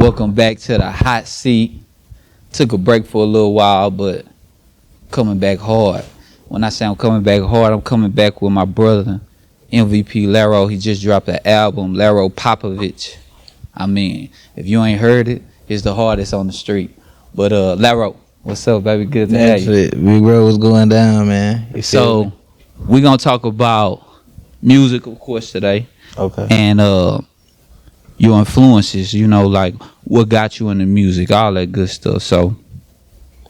Welcome back to the hot seat. Took a break for a little while, but coming back hard. When I say I'm coming back hard, I'm coming back with my brother, MVP Larro. He just dropped an album, Larro Popovich. I mean, if you ain't heard it, it's the hardest on the street. But Larro, what's up, baby? Good to have you. Big bro, what's going down, man? So we gonna talk about music, of course, today. Okay. And your influences, you know, like what got you into music, all that good stuff. So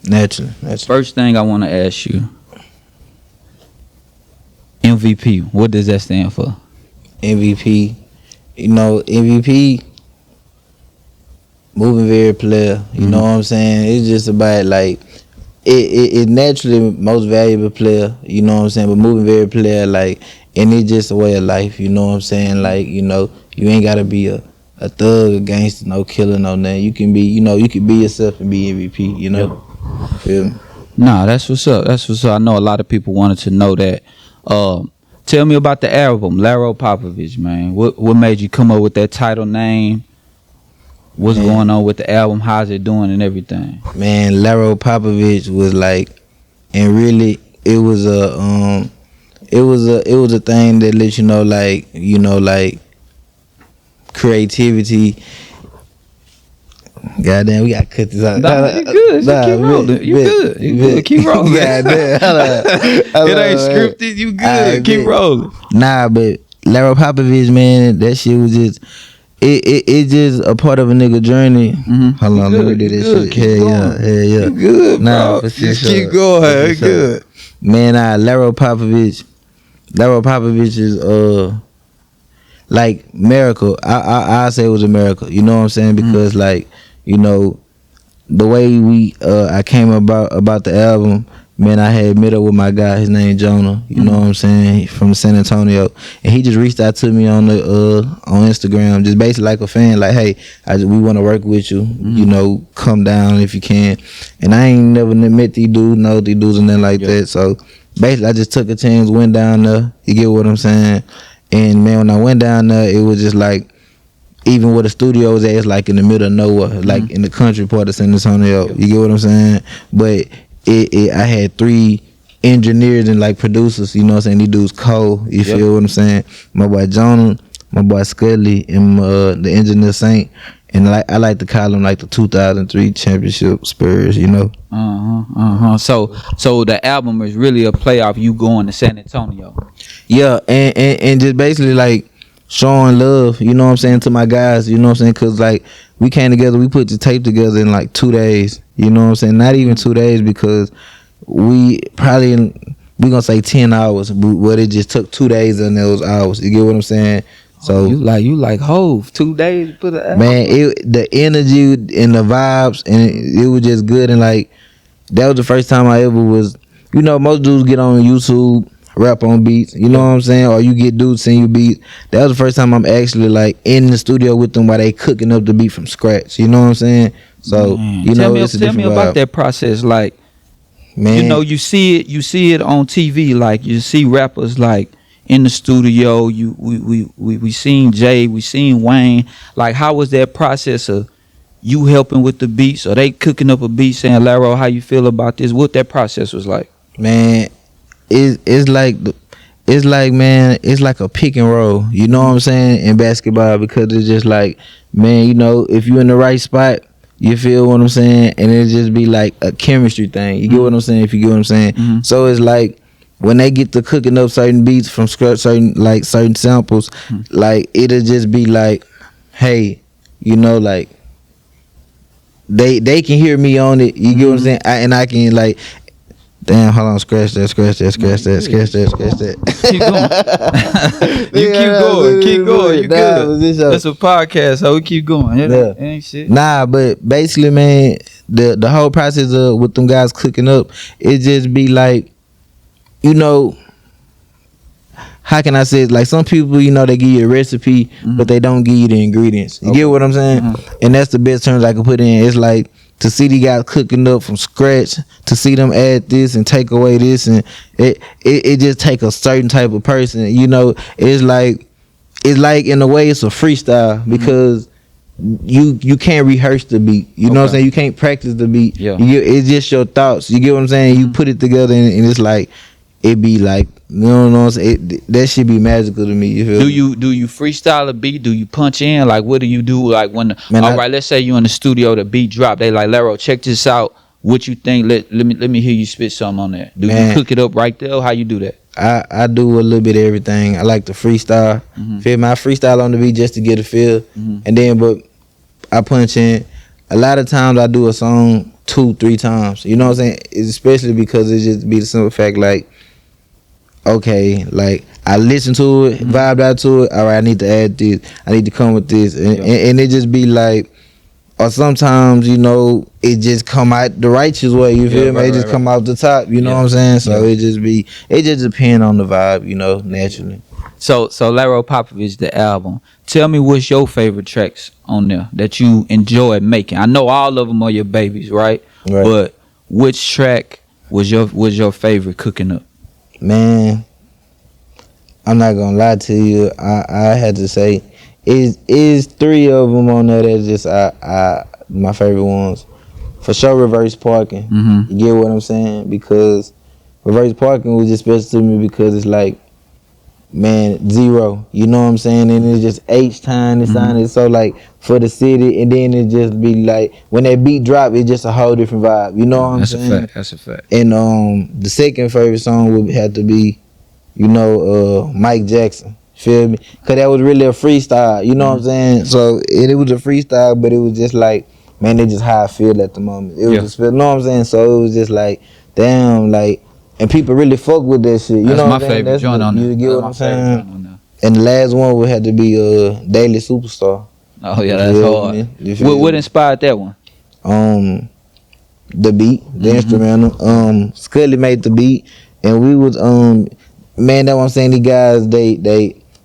Naturally. first thing I want to ask you, MVP, what does that stand for? MVP. You know, MVP, moving very player. You know what I'm saying? It's just about like it naturally most valuable player, you know what I'm saying? But moving very player, like, and it's just a way of life, you know what I'm saying? Like, you know, you ain't gotta be a thug, a gangster, no killer, no nothing. You can be, you know, you can be yourself and be MVP, you know? Yep. Feel me? Nah, that's what's up. That's what's up. I know a lot of people wanted to know that. Tell me about the album, Larro Popovich, man. What made you come up with that title name? What's going on with the album? How's it doing and everything? Man, Larro Popovich was like, and really, it was a thing that lets you know, like creativity. Goddamn, we gotta cut this out. Nah, you good. Keep rolling. You good. You good. Keep rolling. Goddamn. It ain't scripted. You good. Keep rolling. Nah, but Larro Popovich, man, that shit was just. It just a part of a nigga journey. Hold on, let me do this shit. Yeah. You good, nah, bro. Just keep going. Good. Man, Larro Popovich is like miracle. I say it was a miracle. You know what I'm saying? Because like, you know, the way I came about the album. Man, I had met up with my guy. His name Jonah. You know what I'm saying? From San Antonio, and he just reached out to me on Instagram, just basically like a fan, like, hey, we want to work with you. You know, come down if you can. And I ain't never met these dudes, know these dudes and nothing like that. So basically, I just took a chance, went down there. You get what I'm saying? And man, when I went down there, it was just like, even where the studio was at, it's like in the middle of nowhere, like in the country part of San Antonio. You get what I'm saying? But I had 3 engineers and like producers, you know what I'm saying? These dudes cold, you feel what I'm saying? My boy Jonah, my boy Scully, and the engineer Saint. And like I like to call them like the 2003 championship Spurs, you know? So the album is really a play off you going to San Antonio. Yeah, and just basically like showing love, you know what I'm saying, to my guys, you know what I'm saying? Because like we came together, we put the tape together in like 2 days, you know what I'm saying? Not even 2 days, because we gonna say 10 hours, but it just took 2 days in those hours. You get what I'm saying? So you like Hove, 2 days to put an album. Man, the energy and the vibes, and it was just good. And like that was the first time I ever was, you know, most dudes get on YouTube, rap on beats, you know what I'm saying, or you get dudes sing you beats. That was the first time I'm actually like in the studio with them while they cooking up the beat from scratch, you know what I'm saying? So you know, tell me about that process. Like, man, you know, you see it on TV, like you see rappers like in the studio. We seen Jay, we seen Wayne. Like, how was that process of you helping with the beats, or they cooking up a beat saying, Larro, how you feel about this? What that process was like? Man, it's like man, it's like a pick and roll, you know what I'm saying, in basketball, because it's just like, man, you know, if you in the right spot, you feel what I'm saying, and it just be like a chemistry thing. You get what I'm saying? If you get what I'm saying. So it's like when they get to cooking up certain beats from scratch, certain samples, like it'll just be like, hey, you know, like they can hear me on it. You get what I'm saying? And I can like, damn, hold on, scratch that. Keep going. You good. That's a podcast, so we keep going. Yeah. Ain't shit. Nah, but basically, man, the whole process of with them guys cooking up, it just be like, you know, how can I say it? Like, some people, you know, they give you a recipe, but they don't give you the ingredients. You get what I'm saying? And that's the best terms I can put in. It's like, to see these guys cooking up from scratch, to see them add this and take away this, and it just take a certain type of person. You know, it's like in a way it's a freestyle, because you can't rehearse the beat. You know what I'm saying? You can't practice the beat. Yeah. It's just your thoughts. You get what I'm saying? You put it together and it's like it be like, you know what I'm saying? That should be magical to me. You feel me? Do you freestyle a beat? Do you punch in? Like, what do you do? Like when right, let's say you in the studio, the beat drop. They like, Larro, check this out. What you think? Let me hear you spit something on that. Do you cook it up right there? Or how you do that? I do a little bit of everything. I like to freestyle. Feel me? I freestyle on the beat just to get a feel, and then but I punch in. A lot of times I do a song 2-3 times. You know what I'm saying? It's especially because it just be the simple fact like, okay, like I listen to it, vibe out to it. All right, I need to add this. I need to come with this, and it just be like, or sometimes you know it just come out the righteous way. You feel me? It just come out the top. You know what I'm saying? So it just depend on the vibe. You know, naturally. So Larro Popovich, the album. Tell me what's your favorite tracks on there that you enjoy making. I know all of them are your babies, right? But which track was your favorite cooking up? Man, I'm not gonna lie to you. I had to say, is 3 of them on there that's just my favorite ones. For sure, reverse parking. You get what I'm saying? Because reverse parking was just special to me because it's like, man, 0. You know what I'm saying? And it's just H time. It's sounded so like for the city, and then it just be like when that beat drop, it's just a whole different vibe. You know what I'm saying? That's a fact. And the second favorite song would have to be, you know, Mike Jackson. Feel me? Cause that was really a freestyle. You know what I'm saying? So it was a freestyle, but it was just like, man, that's just how I feel at the moment. It was just, you know what I'm saying? So it was just like, damn, like, and people really fuck with that shit. You know what I'm saying? That's my favorite joint on there. You get what I'm saying? And the last one would have to be Daily Superstar. Oh yeah, that's hard. What inspired that one? The beat, the instrumental. Scully made the beat, and we was man, that's what I'm saying. These guys,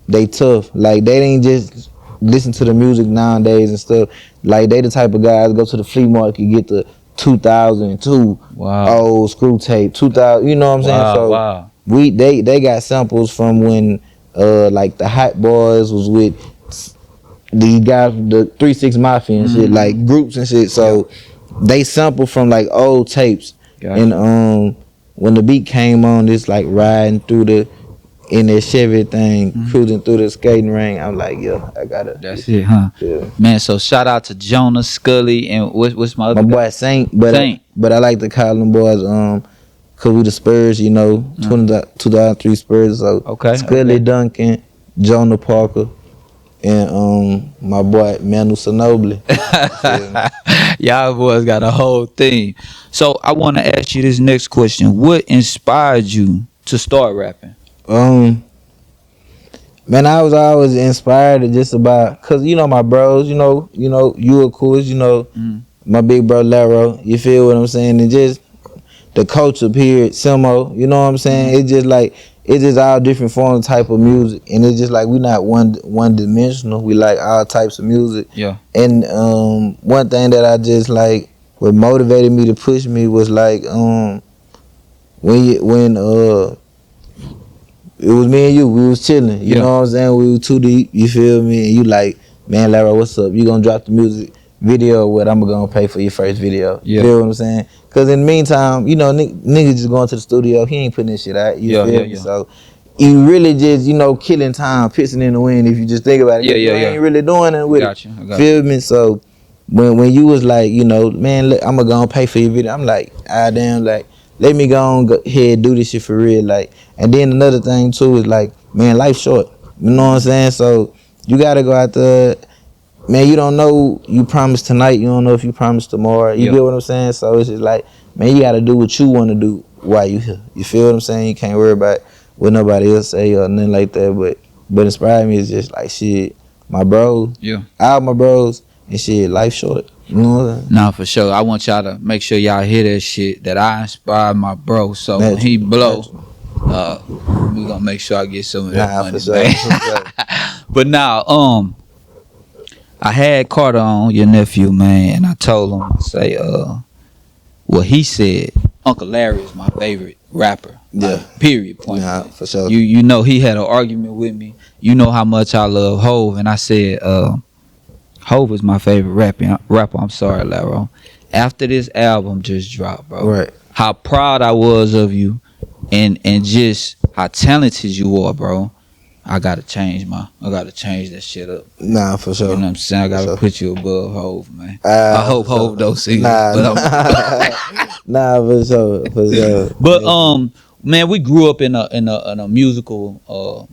they tough. Like they ain't just listen to the music nowadays and stuff. Like they the type of guys go to the flea market, get the 2002 old screw tape, 2000. You know what I'm saying? So they got samples from when like the Hot Boys was with these guys, the 3-6 Mafia and shit, like groups and shit. So they sample from like old tapes. And when the beat came on, it's like riding through in that Chevy thing, cruising through the skating ring. I'm like, yo, I gotta. That's it, huh? Yeah. Man, so shout out to Jonah, Scully, and what's my other guy? Boy Saint, but I like to call them boys cause we the Spurs, you know, 2003 Spurs. So Scully Duncan, Jonah Parker, and my boy Manu Ginobili. Y'all boys got a whole thing. So I want to ask you this next question: what inspired you to start rapping? Man, I was always inspired to just about, cause you know my bros, you know you of course, you know my big bro Larro. You feel what I'm saying? And just the culture period, Simo. You know what I'm saying? It's just like it's just all different forms type of music, and it's just like we not one dimensional. We like all types of music. Yeah. And one thing that I just like, what motivated me to push me was like when it was me and you, we was chilling. You know what I'm saying? We were too deep. You feel me? And you like, man, Larro, what's up? You gonna drop the music video? What I'm gonna pay for your first video? You feel what I'm saying? Cause in the meantime, you know, niggas just going to the studio. He ain't putting this shit out. You feel me? So you really just, you know, killing time, pissing in the wind. If you just think about it, you ain't really doing it with it. Feel me? So when you was like, you know, man, look, I'm gonna pay for your video. I'm like, damn, like, let me go ahead do this shit for real, like. And then another thing too is like, man, life's short. You know what I'm saying? So you gotta go out there. Man, you don't know you promised tonight. You don't know if you promised tomorrow. You get what I'm saying? So it's just like, man, you gotta do what you want to do while you here. You feel what I'm saying? You can't worry about what nobody else say or nothing like that. But inspiring me is just like shit. My bros, all my bros, and shit. Life's short. You know what I'm saying? Nah, for sure. I want y'all to make sure y'all hear that shit. That I inspired my bro. So when he blow. We gonna make sure I get some of that money. Sure. But now, I had Carter on, your nephew, man, and I told him, say, what he said, Uncle Larry is my favorite rapper. Period. Point. For sure. You know he had an argument with me. You know how much I love Hov, and I said, Hov is my favorite rapper. I'm sorry, Larro. After this album just dropped, bro. Right. How proud I was of you, and just how talented you are, bro. I gotta change that shit up. Nah, for sure. You know what I'm saying? I gotta sure. put you above Hov, man. I hope Hov don't see nah, it, but nah, for sure. But man, we grew up in a musical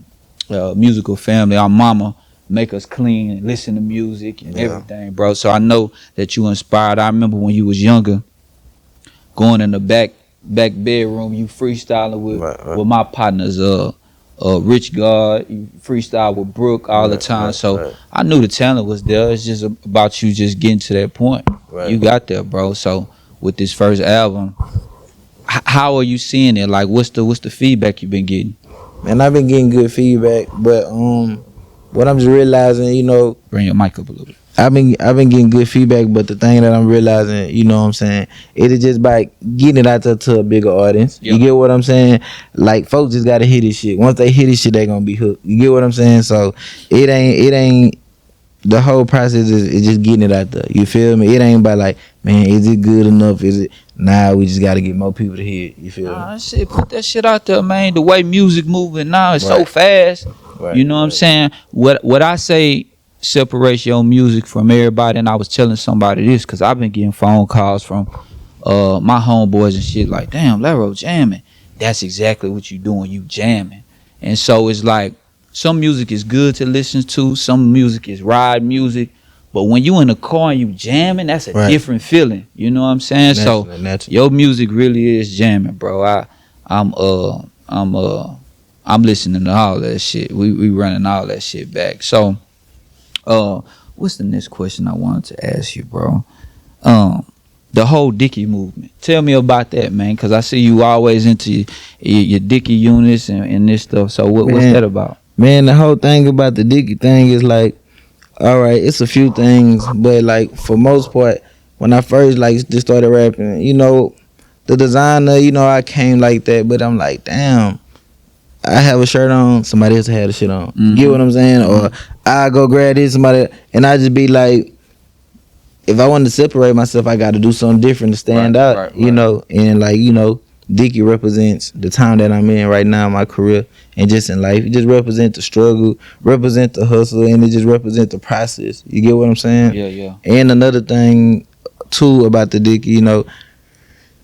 musical family. Our mama make us clean and listen to music and everything, bro. So I know that you inspired. I remember when you was younger, going in the back bedroom, you freestyling with my partners, Rich God, you freestyle with Brooke all the time. So I knew the talent was there. It's just about you just getting to that point. You got there, bro. So with this first album, how are you seeing it? Like, what's the feedback you've been getting? Man, I've been getting good feedback, but what I'm just realizing, you know, Bring your mic up a little bit. I've been getting good feedback, but the thing that I'm realizing, you know what I'm saying, it is just by getting it out there to a bigger audience. Yep. You get what I'm saying? Like, folks just gotta hear this shit. Once they hear this shit, they gonna be hooked. You get what I'm saying? So it ain't the whole process is just getting it out there. You feel me? It ain't about like, man, is it good enough? Is it? Nah, we just gotta get more people to hear it. You feel me? Shit, put that shit out there, man. The way music moving now is so fast. You know what I'm saying? What I say separates your music from everybody, and I was telling somebody this because I've been getting phone calls from my homeboys and shit like, damn, Larro jamming. That's exactly what you doing. You jamming. And so it's like, some music is good to listen to. Some music is ride music. But when you in the car and you jamming, that's a different feeling. You know what I'm saying? Naturally. Your music really is jamming, bro. I'm listening to all that shit. We running all that shit back. So, what's the next question I wanted to ask you, bro? The whole Dickie movement. Tell me about that, man, because I see you always into your Dickie units and this stuff. So what's that about? Man, the whole thing about the Dickie thing is like, all right, it's a few things, but like for most part, when I first like just started rapping, you know, the designer, you know, I came like that, but I'm like, damn, I have a shirt on, somebody else had a shit on. Mm-hmm. Get what I'm saying? Mm-hmm. Or I go grab this, somebody, and I just be like, if I wanted to separate myself, I got to do something different to stand out, you know, and like, you know, Dickie represents the time that I'm in right now in my career and just in life. It just represents the struggle, represent the hustle, and it just represents the process. You get what I'm saying? Yeah. And another thing, too, about the Dickie, you know,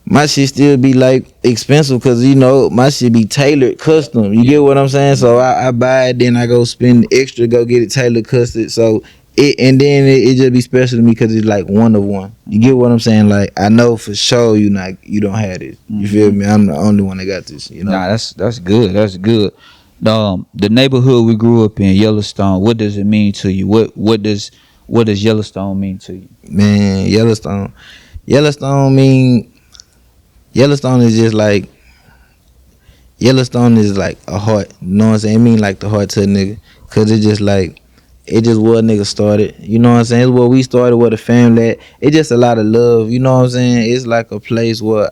my shit still be like expensive because, you know, my shit be tailored custom. You get what I'm saying? So I buy it, then I go spend extra, go get it tailored custom. So and then it just be special to me because it's like one of one. You get what I'm saying? Like, I know for sure you don't have this. You feel me? I'm the only one that got this. You know? Nah, that's good. That's good. The neighborhood we grew up in, Yellowstone. What does it mean to you? What does Yellowstone mean to you? Man, Yellowstone is just like, Yellowstone is like a heart. You know what I'm saying? It mean like the heart to a nigga, cause it just like. It just where niggas started. You know what I'm saying? It's where we started, where the family at. It's just a lot of love. You know what I'm saying? It's like a place where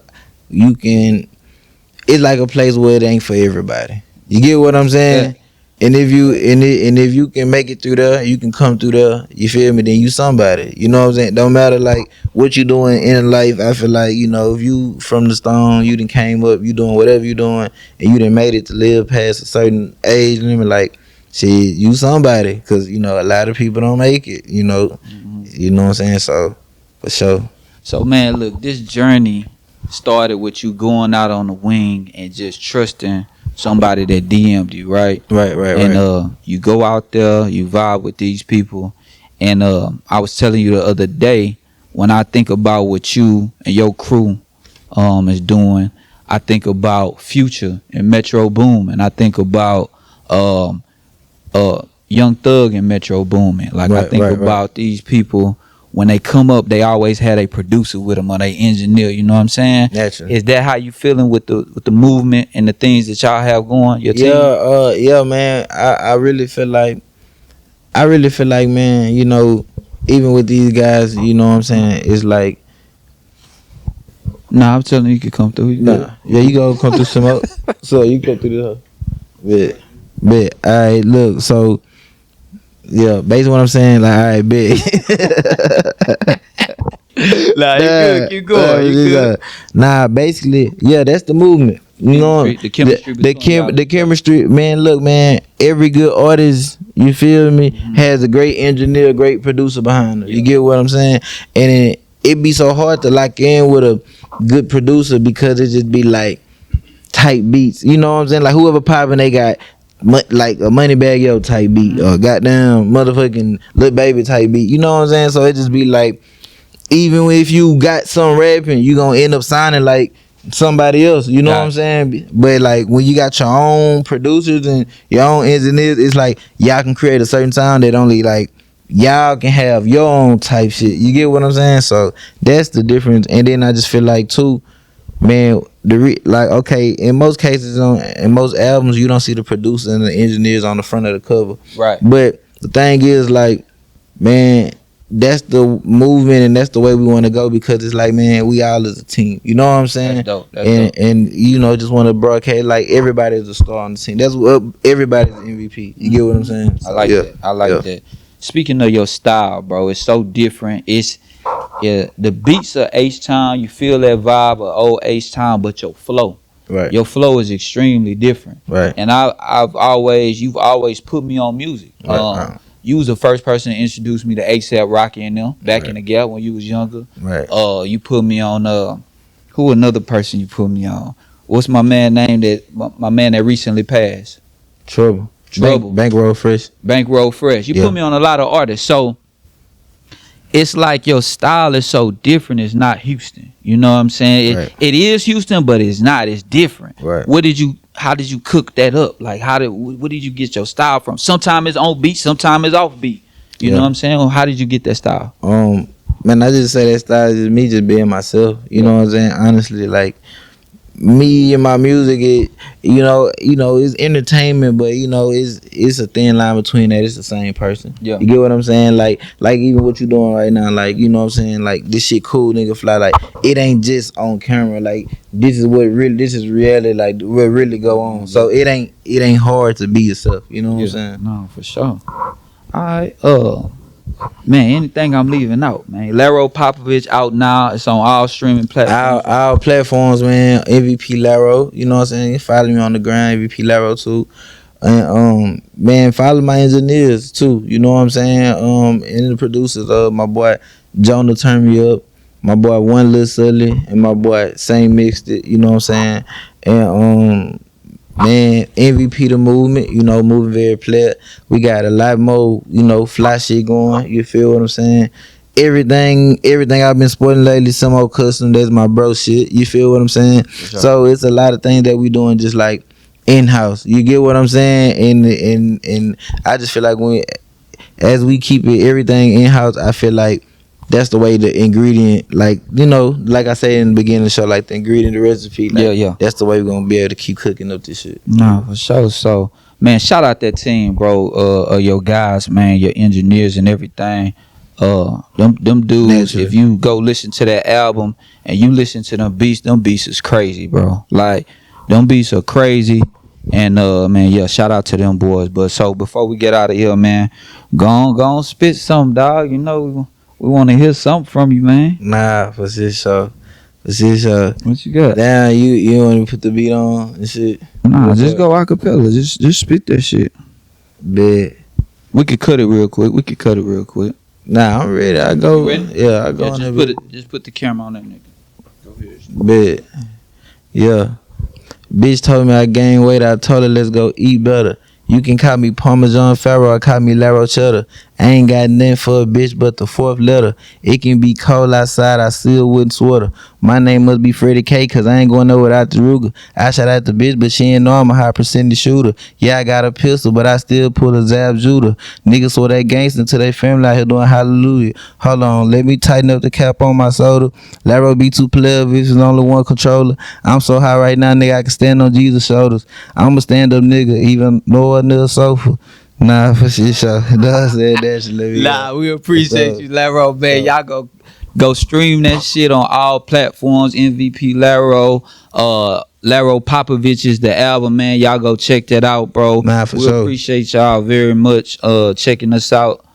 it's like a place where it ain't for everybody. You get what I'm saying? Yeah. And if you can make it through there, you can come through there, you feel me, then you somebody. You know what I'm saying? Don't matter like what you doing in life. I feel like, you know, if you from the stone, you done came up, you doing whatever you doing, and you done made it to live past a certain age limit, like, shit, you somebody, because, you know, a lot of people don't make it, you know. Mm-hmm. You know what I'm saying? So, for sure. So, man, look, this journey started with you going out on the wing and just trusting somebody that DM'd you, right? Right. And you go out there, you vibe with these people. And I was telling you the other day, when I think about what you and your crew is doing, I think about Future and Metro Boom, and I think about Young Thug and Metro Boomin. Like, I think about these people, when they come up, they always had a producer with them or they engineer. You know what I'm saying? Naturally. Is that how you feeling with the movement and the things that y'all have going? Your team? Yeah, man. I really feel like, man, you know, even with these guys, you know what I'm saying? It's like, nah, I'm telling you, can come through. Yeah, you gonna come through some up. So you come through the house. Bet. All right, look, so Yeah, based on what I'm saying, like, all right, big. Nah, you good. Keep going. You good. Nah, basically, yeah, that's the movement. You know, The chemistry between y'all. the chemistry, man. Look, man, every good artist, you feel me, has a great engineer, great producer behind her. You get what I'm saying? And it be so hard to lock in with a good producer because it just be like tight beats. You know what I'm saying? Like whoever popping, they got like a Money Bag Yo type beat or goddamn motherfucking Lil Baby type beat. You know what I'm saying? So it just be like, even if you got some rapping, you gonna end up sounding like somebody else. You know what I'm saying? But like when you got your own producers and your own engineers, it's like y'all can create a certain sound that only like y'all can have your own type shit. You get what I'm saying? So that's the difference. And then I just feel like too, man, like okay, in most cases in most albums you don't see the producer and the engineers on the front of the cover. Right. But the thing is like, man, that's the movement and that's the way we want to go because it's like, man, we all as a team. You know what I'm saying? That's dope. That's dope. And you know, just want to broadcast like everybody's a star on the team. That's what everybody's MVP. You get what I'm saying? I like that. I like that. Speaking of your style, bro, it's so different. It's the beats of H-Town, you feel that vibe of old H-Town, but your flow. Right. Your flow is extremely different. Right. And you've always put me on music. Right. You was the first person to introduce me to ASAP Rocky and them back in the gap when you was younger. Right. You put me on who another person you put me on? What's my man name my man that recently passed? Trouble. Bankroll Fresh. Bankroll Fresh. You put me on a lot of artists. So it's like your style is so different. It's not Houston. You know what I'm saying? It is Houston, but it's not. It's different. Right. How did you cook that up? Like where did you get your style from? Sometimes it's on beat, sometimes it's off beat. You know what I'm saying? Or how did you get that style? Man, I just say that style is me just being myself. You know what I'm saying? Honestly, like me and my music, you know, it's entertainment, but you know, it's a thin line between that. It's the same person. Yeah. You get what I'm saying? Like even what you doing right now, like, you know what I'm saying? Like this shit cool, nigga, fly. Like it ain't just on camera. Like this is reality. Like what really go on. So it ain't hard to be yourself. You know what I'm saying? No, for sure. All right. Man, anything I'm leaving out, man. Larro Popovich out now. It's on all streaming platforms. Our platforms, man. MVP Larro. You know what I'm saying? Follow me on the ground, MVP Larro too. And man, follow my engineers too. You know what I'm saying? And the producers, my boy Jonah Turn Me Up, my boy One Lil Sully, and my boy Same Mixed It. You know what I'm saying? And man, MVP the movement, you know, moving very player. We got a lot more, you know, fly shit going. You feel what I'm saying? Everything I've been sporting lately, some old custom, that's my bro shit. You feel what I'm saying? Sure. So it's a lot of things that we doing just like in-house. You get what I'm saying? And I just feel like as we keep everything in-house, I feel like that's the way the ingredient, like, you know, like I say in the beginning of the show, like the ingredient, the recipe, like, that's the way we're gonna be able to keep cooking up this shit. No, for sure. So, man, shout out that team, bro. Your guys, man, your engineers and everything. Them dudes. Naturally. If you go listen to that album and you listen to them beats is crazy, bro. Like them beats are crazy. And man, yeah, shout out to them boys. But so before we get out of here, man, go on, spit something, dog. You know. We want to hear something from you, man. Nah, for sure. What you got? Damn, you want to put the beat on and shit? Nah, just go acapella. Just spit that shit. Bet. We could cut it real quick. Nah, I'm ready. I go. You ready? Yeah, I go. Yeah, just put the camera on that nigga. Go ahead. Bet. Yeah. Bitch told me I gained weight. I told her let's go eat better. You can call me Parmesan Pharaoh or call me Larro Cheddar. I ain't got nothing for a bitch but the fourth letter. It can be cold outside, I still wouldn't sweater. My name must be Freddie K, cause I ain't going nowhere without the Ruger. I shot at the bitch, but she ain't know I'm a high percentage shooter. Yeah, I got a pistol, but I still pull a Zab Judah. Niggas saw that gangster until they family out here doing hallelujah. Hold on, let me tighten up the cap on my soda. Larro be too player, bitch is only one controller. I'm so high right now, nigga, I can stand on Jesus' shoulders. I'm a stand-up nigga, even no another sofa. Nah, for shit, sure. Nah, we appreciate you, Larro, man. Y'all go Go stream that shit on all platforms. MVP Larro. Larro Popovich is the album, man. Y'all go check that out, bro. Nah, for we sure. appreciate y'all very much checking us out.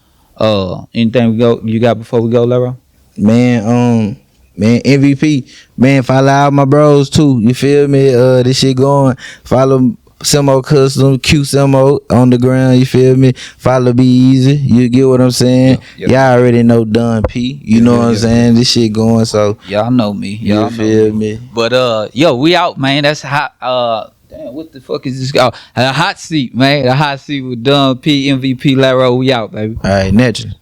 Anything you got before we go, Larro? Man, MVP, man, follow out my bros too. You feel me? This shit going. Follow Simo Custom, Q Simo on the ground. You feel me? Follow Be Easy. You get what I'm saying? Yep. Y'all already know Don P. You know what I'm saying? This shit going. So y'all know me. Y'all you feel me? But yo, we out, man. That's hot. Damn, what the fuck is this called? A hot seat, man. A hot seat with Don P, MVP Larro. We out, baby. All right, naturally.